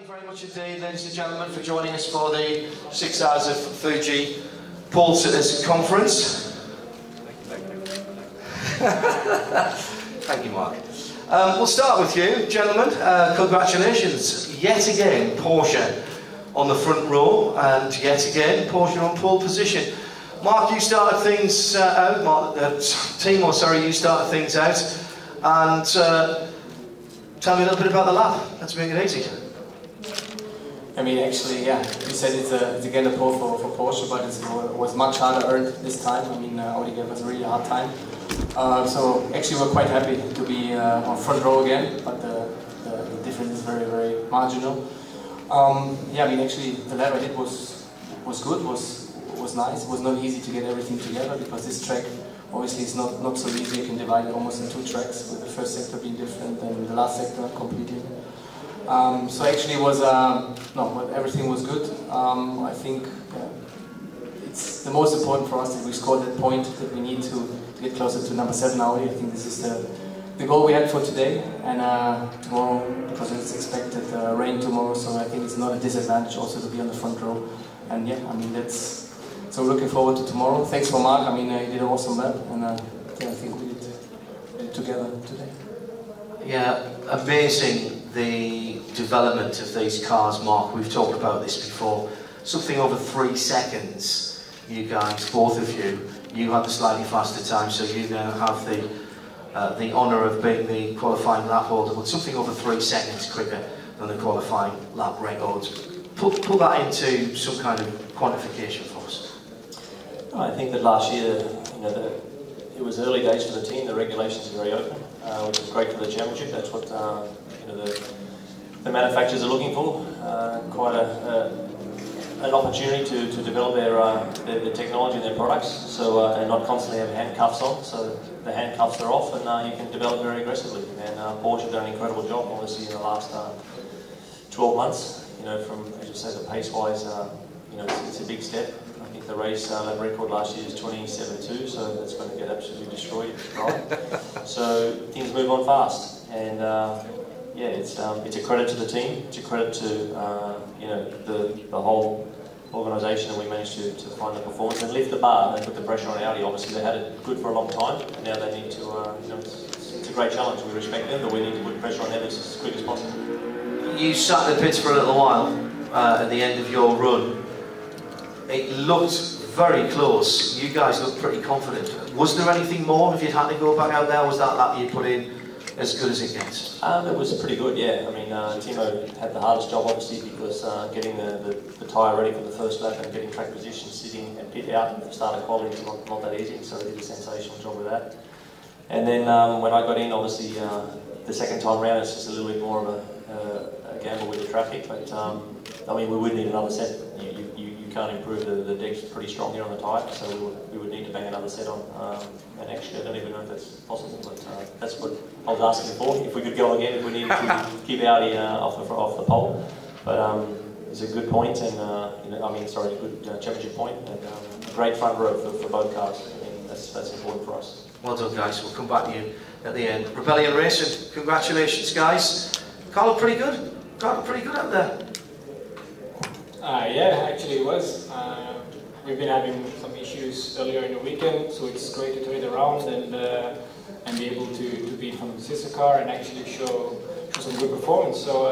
Thank you very much indeed, ladies and gentlemen, for joining us for the 6 Hours of Fuji Pole Sitters Conference. Thank you, Mark. We'll start with you, gentlemen. Congratulations. Yet again, Porsche on the front row, and yet again, Porsche on pole position. Mark, you started things out. Timo, sorry, you started things out. And tell me a little bit about the lap. Let's make it easy. I mean, actually, yeah, you said it's again a pole for Porsche, but it was much harder earned this time. I mean, Audi gave us a really hard time. So actually, we're quite happy to be on front row again, but the difference is very, very marginal. Yeah, I mean, actually, the lap I did was good, was nice. It was not easy to get everything together because this track obviously is not so easy. You can divide it almost in two tracks, with the first sector being different and the last sector completely. So actually it was, no, everything was good. I think it's the most important for us that we scored that point that we need to get closer to number 7 Audi. I think this is the goal we had for today, and tomorrow, because it's expected rain tomorrow, so I think it's not a disadvantage also to be on the front row. And yeah, I mean, so we're looking forward to tomorrow. Thanks for Mark, I mean, he did an awesome lap, and yeah, I think we did it together today. Yeah, amazing. The development of these cars, Mark, we've talked about this before. Something over 3 seconds, you guys, both of you had the slightly faster time, so you now have the honour of being the qualifying lap holder, but something over 3 seconds quicker than the qualifying lap records. Put that into some kind of quantification for us. I think that last year, it was early days for the team. The regulations are very open, which is great for the championship. That's what the manufacturers are looking for. Quite an opportunity to develop their technology and their products. So and not constantly have handcuffs on. So the handcuffs are off, and you can develop very aggressively. And Porsche have done an incredible job, obviously, in the last 12 months. From, as you say, the pace-wise, it's a big step. I think the race lap record last year is 27.2, so that's going to get absolutely destroyed, right? So things move on fast, and yeah, it's a credit to the team. It's a credit to the whole organisation, and we managed to find the performance and lift the bar and put the pressure on Audi. Obviously, they had it good for a long time, and now they need to. It's a great challenge. We respect them, but we need to put pressure on them as quick as possible. You sat in the pits for a little while at the end of your run. It looked very close. You guys looked pretty confident. Was there anything more if you had to go back out there? Was that lap you put in as good as it gets? It was pretty good, yeah. I mean, Timo had the hardest job, obviously, because getting the tyre ready for the first lap and getting track position, sitting and pit out at the start of quality is not that easy, so he did a sensational job with that. And then when I got in, obviously, the second time round, it's just a little bit more of a gamble with the traffic, but I mean, we would need another set. You can't improve the deck's pretty strong here on the tyre, so we would need to bang another set on. And actually, I don't even know if that's possible, but that's what I was asking for. If we could go again, if we needed to keep Audi off the pole. But it's a good point, and a good championship point, and a great front row for both cars. I mean, that's important for us. Well done, guys. We'll come back to you at the end. Rebellion Racing, congratulations, guys. Carlo, pretty good. Got pretty good up there. Yeah, actually it was. We've been having some issues earlier in the weekend, so it's great to turn it around and be able to be in front of the sister car and actually show some good performance. So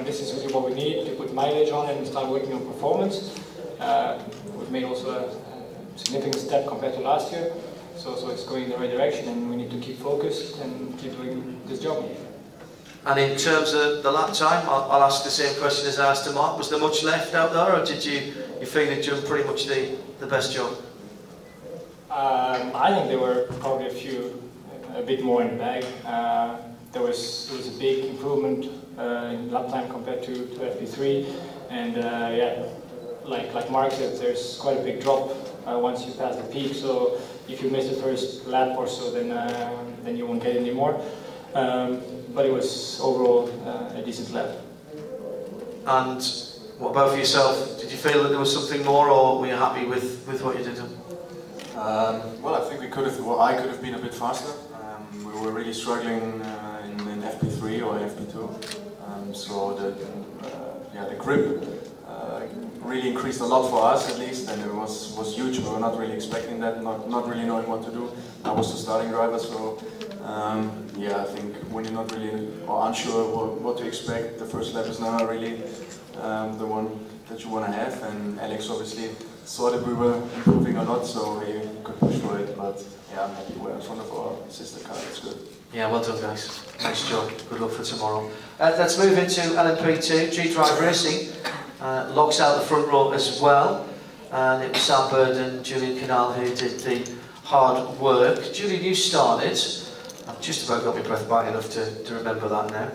this is really what we need to put mileage on and start working on performance. We've made also a significant step compared to last year, so it's going in the right direction, and we need to keep focused and keep doing this job. And in terms of the lap time, I'll ask the same question as I asked to Mark. Was there much left out there, or did you feel that you done pretty much the best job? I think there were probably a bit more in the bag. There was a big improvement in lap time compared to FP3, and yeah, like Mark said, there's quite a big drop once you pass the peak. So if you miss the first lap or so, then you won't get any more. But it was overall a decent lap. And what about for yourself? Did you feel that there was something more, or were you happy with what you did? Well, I think I could have been a bit faster. We were really struggling in FP3 or FP2. So the grip really increased a lot for us, at least, and it was huge. We were not really expecting that, not really knowing what to do. I was the starting driver, so yeah, I think when you're not really or unsure what to expect, the first lap is not really the one that you want to have. And Alex obviously saw that we were improving a lot, so he could push for it. But yeah, I'm happy we're in front of our sister car. It's good. Yeah, well done, guys. Nice job. Good luck for tomorrow. Let's move into LMP2. G-Drive Racing locks out the front row as well. And it was Sam Bird and Julien Canal who did the hard work. Julien, you started. I've just about got my breath back enough to remember that now.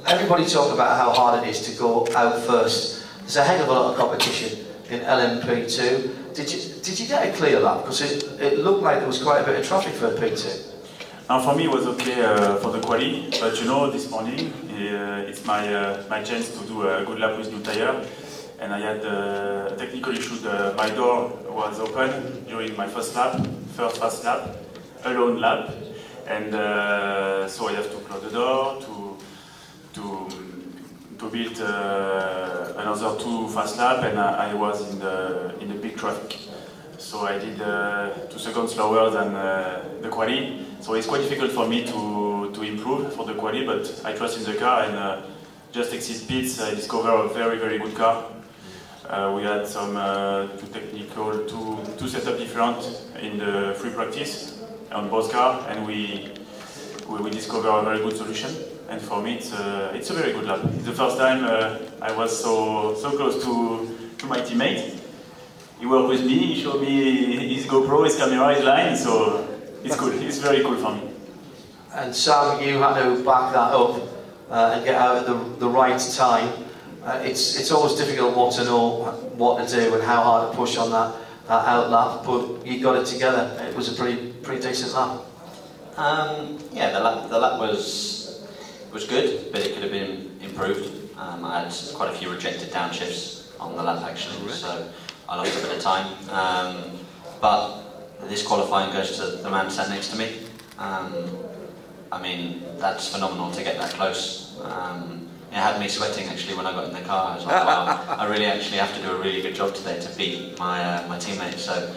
Everybody talking about how hard it is to go out first. There's a heck of a lot of competition in LMP2. Did you get a clear lap? Because it looked like there was quite a bit of traffic for P2. For me, it was okay for the quali, but you know, this morning it's my chance to do a good lap with new tire, and I had a technical issue. My door was open during my first fast lap, alone lap, and so I have to close the door to build another 2 fast lap, and I was in the big traffic. So I did 2 seconds slower than the quali. So it's quite difficult for me to improve for the quali, but I trust in the car and just exit pits. I discover a very, very good car. We had some two setup different in the free practice on both cars, and we discover a very good solution. And for me, it's a very good lap. It's the first time I was so close to my teammate. He worked with me, he showed me his GoPro, his camera, his line, so it's good. It's very cool for me. And Sam, you had to back that up and get out at the right time. It's always difficult not to know what to do and how hard to push on that out lap, but you got it together. It was a pretty decent lap. Yeah, the lap was good, but it could have been improved. I had quite a few rejected downshifts on the lap actually, so I lost a bit of time. But this qualifying goes to the man sat next to me. I mean, that's phenomenal to get that close. It had me sweating actually when I got in the car. I was like, wow, I really actually have to do a really good job today to beat my teammates. So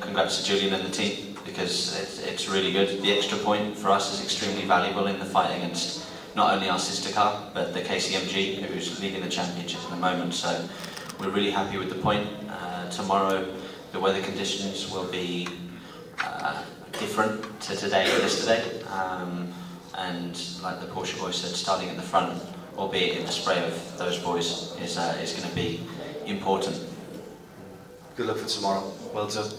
congrats to Julien and the team, because it's really good. The extra point for us is extremely valuable in the fight against not only our sister car, but the KCMG, who's leading the championship at the moment. So we're really happy with the point. Tomorrow, the weather conditions will be different to today and yesterday. And like the Porsche boys said, starting at the front, albeit in the spray of those boys, is going to be important. Good luck for tomorrow. Well done.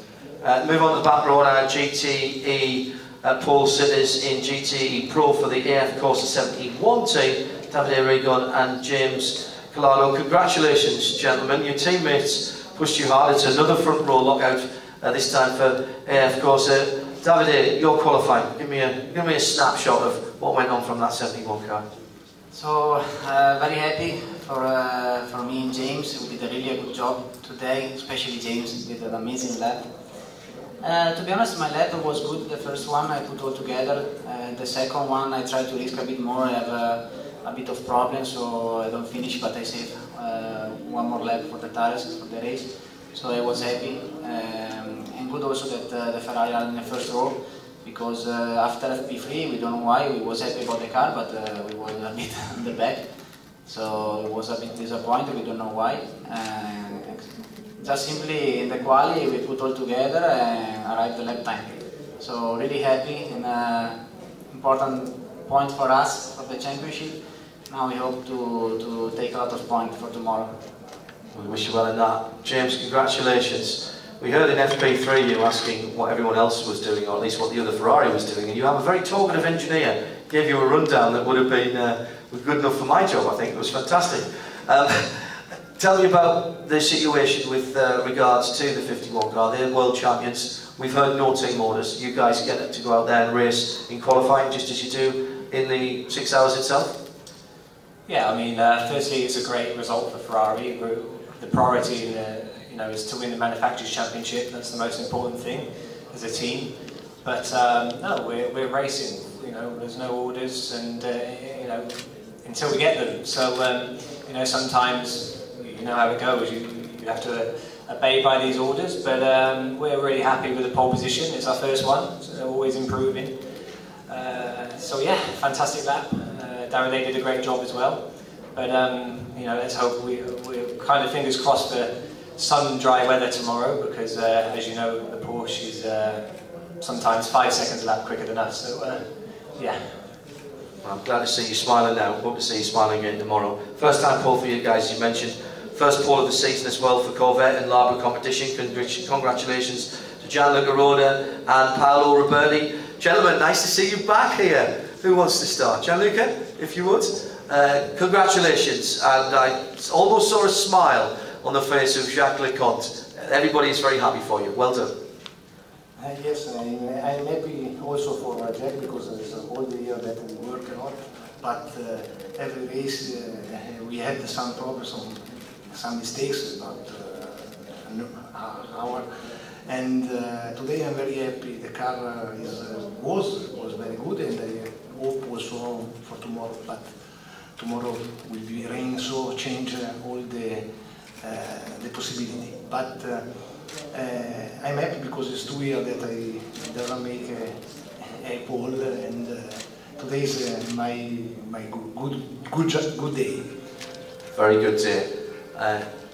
Move on to the back row now. GTE Paul Sitters in GTE Pro for the AF Corse 71 team. Davide, Rigon and James Calado. Congratulations, gentlemen. Your teammates pushed you hard. It's another front row lockout this time for AF Corse. Davide, you're qualifying. Give me a snapshot of what went on from that 71 car. So very happy for me and James. We did a really good job today, especially James did an amazing lap. To be honest, my lap was good. The first one I put all together. The second one I tried to risk a bit more. I have a bit of problem, so I don't finish, but I save one more lap for the tires for the race. So I was happy. And good also that the Ferrari are in the first row, because after FP3, we don't know why, we was happy about the car, but we were a bit on the back. So it was a bit disappointed, we don't know why. Just simply in the quali, we put all together and arrived the lap time. So really happy, and important point for us for the championship. Now we hope to take a lot of points for tomorrow. We wish you well in that. James, congratulations. We heard in FP3 you asking what everyone else was doing, or at least what the other Ferrari was doing, and you have a very talkative engineer. Gave you a rundown that would have been good enough for my job, I think. It was fantastic. Tell me about the situation with regards to the 51 car. They're world champions. We've heard no team orders. You guys get to go out there and race in qualifying just as you do in the 6 hours itself? Yeah, I mean, firstly, it's a great result for Ferrari. The priority is to win the Manufacturers' Championship. That's the most important thing as a team. But no, we're racing. There's no orders, and until we get them. So you know, sometimes you know how it goes. You have to obey by these orders, but we're really happy with the pole position. It's our first one, so always improving. So yeah, fantastic lap. Davide did a great job as well. But you know, let's hope we're kind of fingers crossed for sun dry weather tomorrow, because as you know, the Porsche is sometimes 5 seconds a lap quicker than us. So yeah. Well, I'm glad to see you smiling now. Hope to see you smiling again tomorrow. First time pole for you guys, you mentioned. First pole of the season as well for Corvette and Larbre competition. Congratulations to Gianluca, Roda and Paolo, Ruberti. Gentlemen, nice to see you back here. Who wants to start? Gianluca, if you would. Congratulations. And I almost saw a smile on the face of Jacques Leconte. Everybody is very happy for you. Well done. Yes, I'm happy also for Jack, because it's all the year that we work a lot. But every race we had some problems, some mistakes about our. And today I'm very happy. The car was very good, and I hope also for tomorrow. But tomorrow will be rain, so change all the possibility. But I'm happy because it's 2 years that I doesn't make a pole, and today is my good day. Very good day.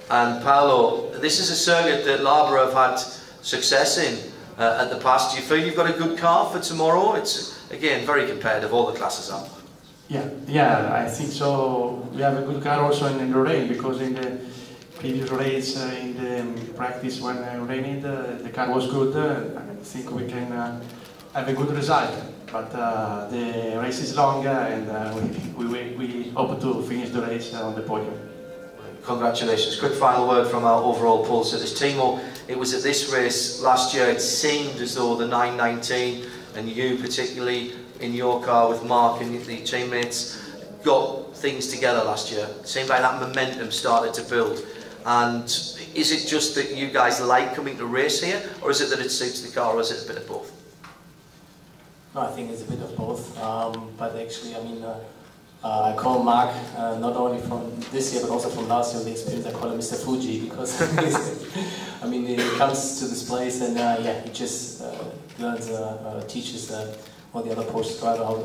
And Paolo, this is a circuit that Larbre have had success in at the past. Do you feel you've got a good car for tomorrow? It's again very competitive. All the classes are. Yeah, I think so. We have a good car also in the rain, because in the previous race, in the practice when it rained, the car was good. I think we can have a good result. But the race is long, and we hope to finish the race on the podium. Congratulations. Quick final word from our overall pole sitters. Timo, it was at this race last year, it seemed as though the 919 and you particularly in your car with Mark and the teammates got things together last year. It seemed like that momentum started to build. And is it just that you guys like coming to race here, or is it that it suits the car, or is it a bit of both? No, I think it's a bit of both. But actually, I mean, I call Mark not only from this year but also from last year, the experience. I call him Mr. Fuji, because I mean, he comes to this place and yeah, he just learns, teaches all the other Porsche driver how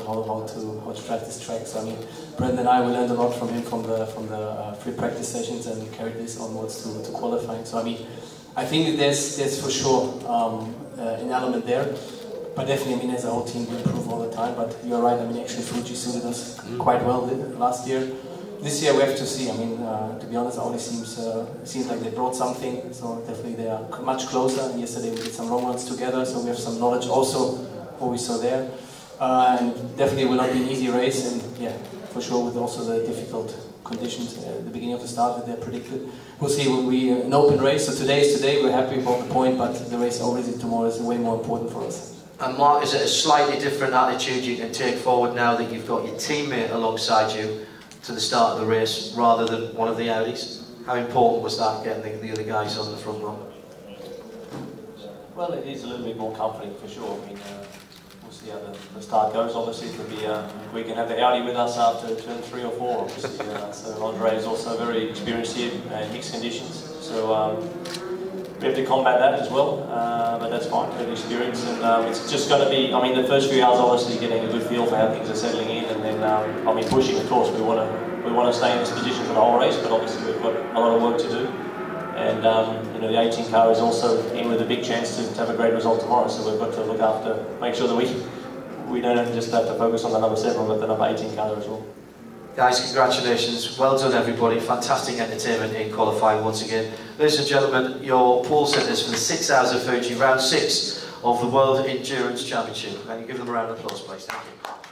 to drive this track. So I mean, Brendan and I, we learned a lot from him from the free practice sessions, and carried this onwards to qualifying. So I mean, I think there's for sure an element there. But definitely, I mean, as a whole team, we improve all the time. But you're right, I mean, actually Fuji suited us quite well last year. This year we have to see. I mean, to be honest, Audi seems like they brought something. So definitely they are much closer. And yesterday we did some long runs together, so we have some knowledge also what we saw there. And definitely it will not be an easy race. And yeah, for sure, with also the difficult conditions at the beginning of the start that they're predicted. We'll see when we an open race. So today is today. We're happy about the point, but the race already tomorrow is way more important for us. And Mark, is it a slightly different attitude you can take forward now that you've got your teammate alongside you to the start of the race, rather than one of the Audis? How important was that, getting the other guys on the front row? Well, it is a little bit more comforting for sure. I mean, we'll see how the start goes. Obviously, it could be we can have the Audi with us after turn 3 or 4. Obviously, so Andre is also very experienced here in mixed conditions. So. We have to combat that as well, but that's fine, we have experience, and it's just going to be, I mean, the first few hours obviously getting a good feel for how things are settling in, and then, I mean, pushing, of course, we want to stay in this position for the whole race, but obviously we've got a lot of work to do, and, you know, the 18 car is also in with a big chance to have a great result tomorrow, so we've got to look after, make sure that we don't just have to focus on the number 7, but the number 18 car as well. Guys, congratulations. Well done, everybody. Fantastic entertainment in qualifying once again. Ladies and gentlemen, your pole sitters for the 6 Hours of Fuji, round 6 of the World Endurance Championship. Can you give them a round of applause, please? Thank you.